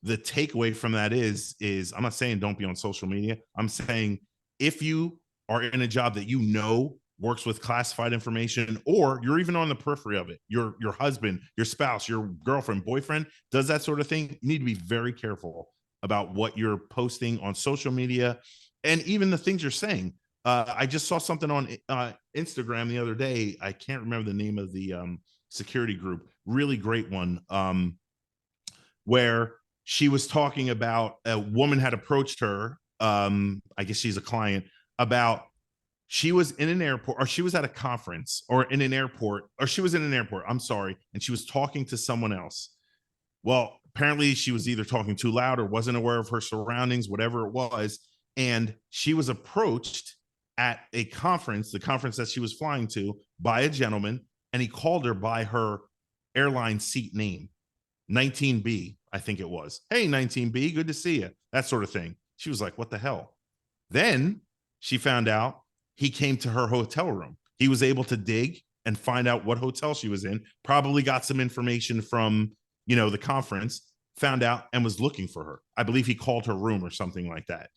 the takeaway from that is I'm not saying don't be on social media. I'm saying if you are in a job that works with classified information, or you're even on the periphery of it, your husband, your spouse, your girlfriend, boyfriend does that sort of thing, you need to be very careful about what you're posting on social media and even the things you're saying. I just saw something on Instagram the other day. I can't remember the name of the security group. Really great one, where she was talking about a woman had approached her. I guess she's a client, about she was in an airport, or she was at a conference, or in an airport, or she was in an airport, I'm sorry, and she was talking to someone else. Well, apparently she was either talking too loud or wasn't aware of her surroundings, whatever it was, and she was approached at a conference, the conference that she was flying to, by a gentleman, and he called her by her airline seat name, 19B, I think it was. Hey, 19B, good to see you, that sort of thing. She was like, what the hell? Then she found out he came to her hotel room. He was able to dig and find out what hotel she was in, probably got some information from, the conference, found out, and was looking for her. I believe he called her room or something like that.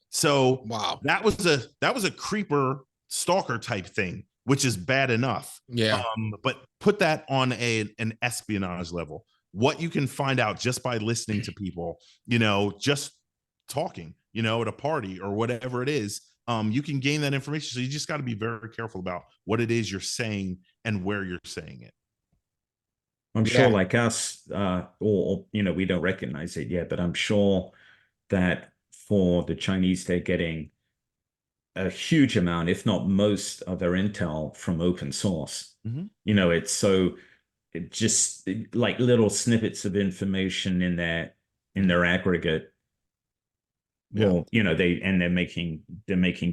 So wow, that was a creeper stalker type thing, which is bad enough. Yeah. But put that on an espionage level. What you can find out just by listening to people, just talking, at a party or whatever it is, you can gain that information. So you just got to be very careful about what it is you're saying and where you're saying it. I'm sure, like us, or we don't recognize it yet, but I'm sure that for the Chinese, they're getting a huge amount, if not most, of their intel from open source. Mm-hmm. It's so it just like little snippets of information in their aggregate. Well, they're making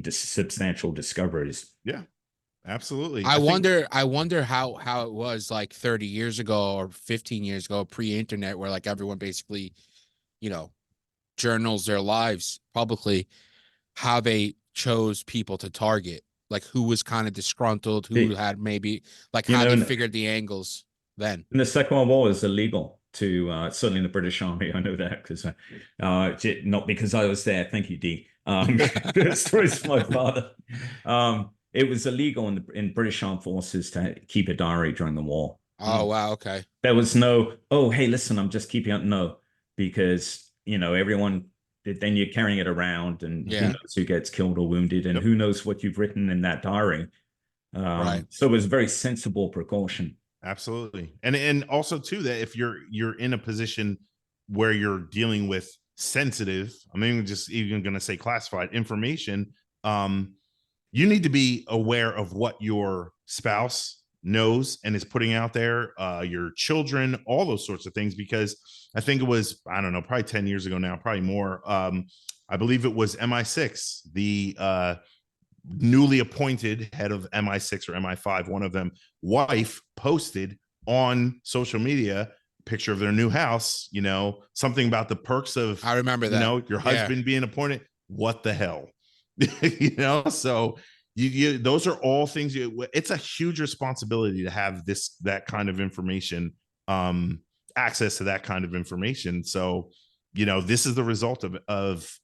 substantial discoveries. Yeah. Absolutely. I think wonder how it was like 30 years ago or 15 years ago, pre-internet, where like everyone basically, you know, journals their lives publicly, how they chose people to target, like who was kind of disgruntled, who It- had maybe like you how know, they in, figured the angles then. in the Second World War, it was illegal to certainly in the British Army. I know that because not because I was there. Thank you, D. The stories from my father. It was illegal in British Armed Forces to keep a diary during the war. Oh wow, okay. There was no, oh, hey, listen, I'm just keeping it. No, because, everyone, then you're carrying it around and who Yeah, knows who gets killed or wounded and Yep. who knows what you've written in that diary. right. So it was a very sensible precaution. Absolutely. And also too, that if you're in a position where you're dealing with sensitive, I'm even going to say classified information, you need to be aware of what your spouse knows and is putting out there, your children, all those sorts of things, because I think it was, I don't know, probably 10 years ago now, probably more. I believe it was MI6, the newly appointed head of MI6 or MI5, one of them, wife posted on social media picture of their new house, something about the perks of, I remember that. your Yeah. husband being appointed. What the hell? So you those are all things it's a huge responsibility to have that kind of information, access to that kind of information. So, this is the result of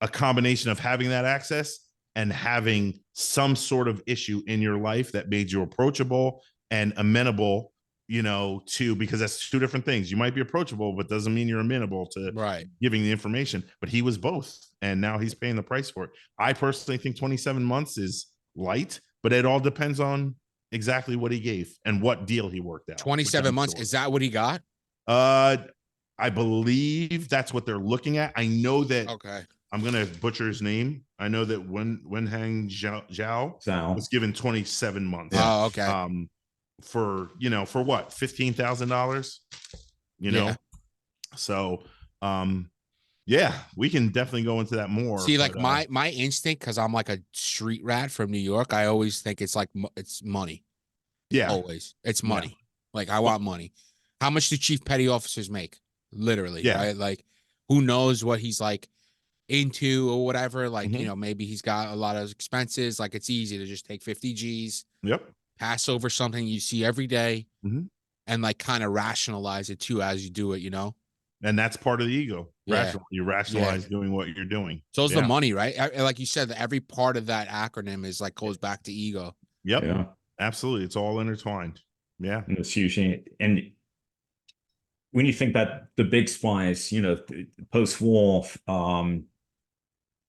a combination of having that access and having some sort of issue in your life that made you approachable and amenable, to, because that's two different things. You might be approachable, but doesn't mean you're amenable to Right. giving the information. But he was both, and now he's paying the price for it. I personally think 27 months is light, but it all depends on exactly what he gave and what deal he worked out. 27 months. Sure. Is that what he got? I believe that's what they're looking at. I know that. Okay. I'm gonna butcher his name. I know that Wenhang Zhao was given 27 months. Yeah. Oh, okay. For for what, $15,000? Yeah. So yeah, we can definitely go into that more. See, like my instinct, because I'm like a street rat from New York, I always think it's like it's money. Yeah, always it's money. Like I want money. How much do chief petty officers make? Literally, right? Like, who knows what he's like into or whatever. Like, maybe he's got a lot of expenses. Like, it's easy to just take 50 G's. Yep. Pass over something you see every day, and like kind of rationalize it too as you do it. And that's part of the ego. Yeah. You rationalize doing what you're doing. So it's the money, right? Like you said, every part of that acronym is like goes back to ego. Yep. Yeah. Absolutely. It's all intertwined. Yeah. And it's usually, and when you think about the big spies, post-war,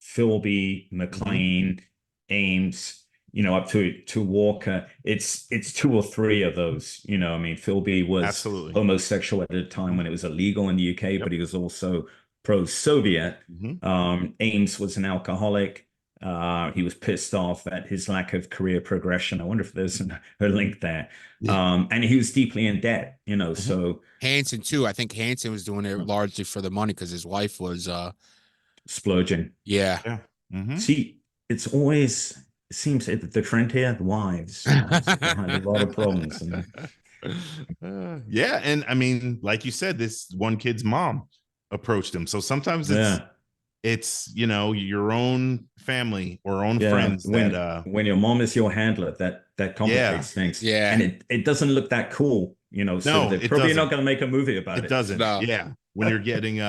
Philby, McLean, Ames, up to Walker, it's two or three of those. Philby was Absolutely homosexual at a time when it was illegal in the UK, but he was also pro-Soviet. Ames was an alcoholic. He was pissed off at his lack of career progression. I wonder if there's a link there. And he was deeply in debt, so. Hanson too. I think Hanson was doing it largely for the money because his wife was splurging. Yeah. See, it seems the trend here, the wives behind a lot of problems. Yeah. And I mean, like you said, this one kid's mom approached him. So sometimes it's your own family or own friends when your mom is your handler, that complicates things. Yeah. And it doesn't look that cool, so they're probably not going to make a movie about it. It doesn't. No. Yeah. When you're getting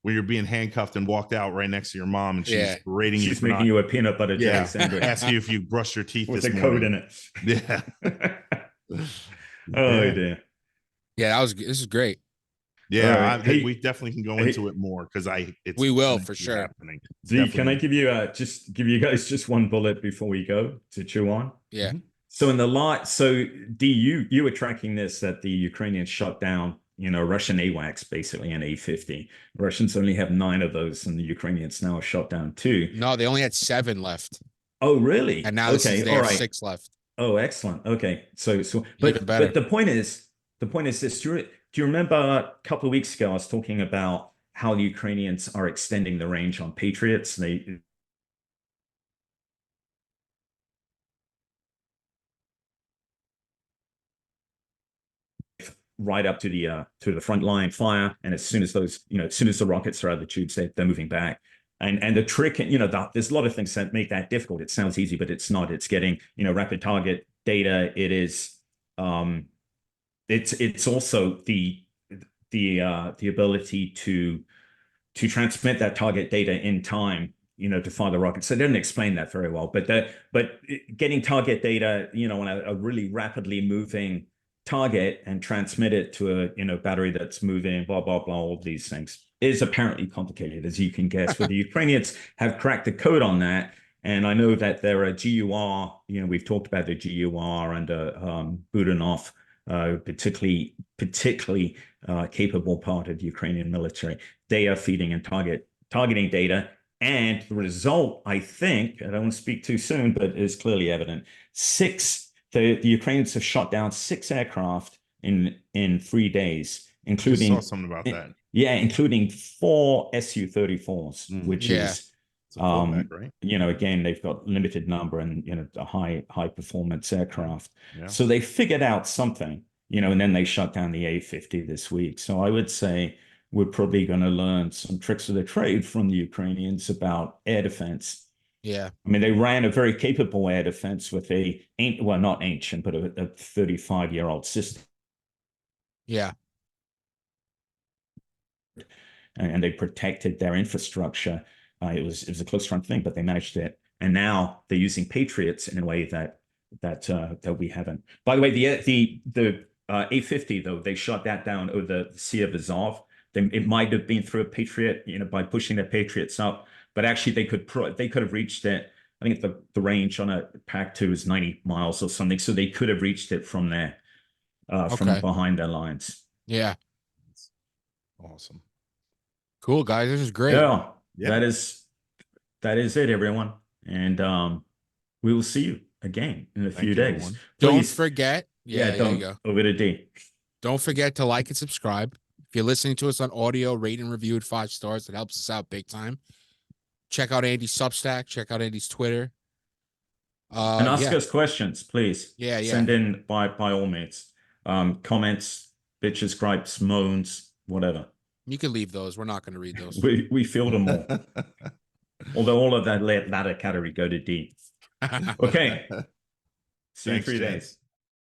when you're being handcuffed and walked out right next to your mom, and she's rating you, making you a peanut butter jelly sandwich, ask you if you brushed your teeth with this a morning. code in it. Yeah. Oh dear. Yeah, this is great. Yeah, we definitely can go into it more because we will for sure. Happening. Z, can I give you guys one bullet before we go to chew on? Yeah. So D, you were tracking this, that the Ukrainians shut down, Russian AWACS, basically an A-50. Russians only have 9 of those, and the Ukrainians now have shot down 2. No, they only had 7 left. Oh, really? And now they have 6 left. Oh, excellent. Okay, but the point is this. Do you remember a couple of weeks ago I was talking about how the Ukrainians are extending the range on Patriots? right up to the front line fire. And as soon as those, as soon as the rockets are out of the tubes, they're moving back. And the trick, there's a lot of things that make that difficult. It sounds easy, but it's not. It's getting, rapid target data. It is, it's also the ability to transmit that target data in time, to fire the rocket. So they didn't explain that very well, but getting target data, on a really rapidly moving target and transmit it to a, battery that's moving, blah, blah, blah, all these things is apparently complicated, as you can guess. But the Ukrainians have cracked the code on that. And I know that there are GUR, we've talked about the GUR under Budanov, particularly capable part of the Ukrainian military. They are feeding and targeting data. And the result, I think, I don't want to speak too soon, but is clearly evident. The Ukrainians have shot down 6 aircraft in 3 days, including I saw something about that. Yeah, including 4 Su-34s, which is pullback, right? Again, they've got limited number and a high performance aircraft. Yeah. So they figured out something, and then they shut down the A-50 this week. So I would say we're probably going to learn some tricks of the trade from the Ukrainians about air defense. Yeah. I mean, they ran a very capable air defense with not ancient, but a 35-year-old system. Yeah. And they protected their infrastructure. It was a close run thing, but they managed it. And now they're using Patriots in a way that we haven't. By the way, the A-50, though, they shot that down over the Sea of Azov. It might have been through a Patriot, by pushing the Patriots up. But actually, they could have reached it. I think the range on a PAC-2 is 90 miles or something. So they could have reached it from there, from behind their lines. Yeah. Awesome. Cool, guys. This is great. Yeah. That is it, everyone. And we will see you again in a few days. Everyone. Don't forget. There you go. Over to D. Don't forget to like and subscribe. If you're listening to us on audio, rate and review it 5 stars. It helps us out big time. Check out Andy's Substack. Check out Andy's Twitter. And ask us questions, please. Yeah. Send in by all means. Comments, bitches, gripes, moans, whatever. You can leave those. We're not going to read those. We field them all. Although all of that latter category go to D. Okay. See you in 3 days.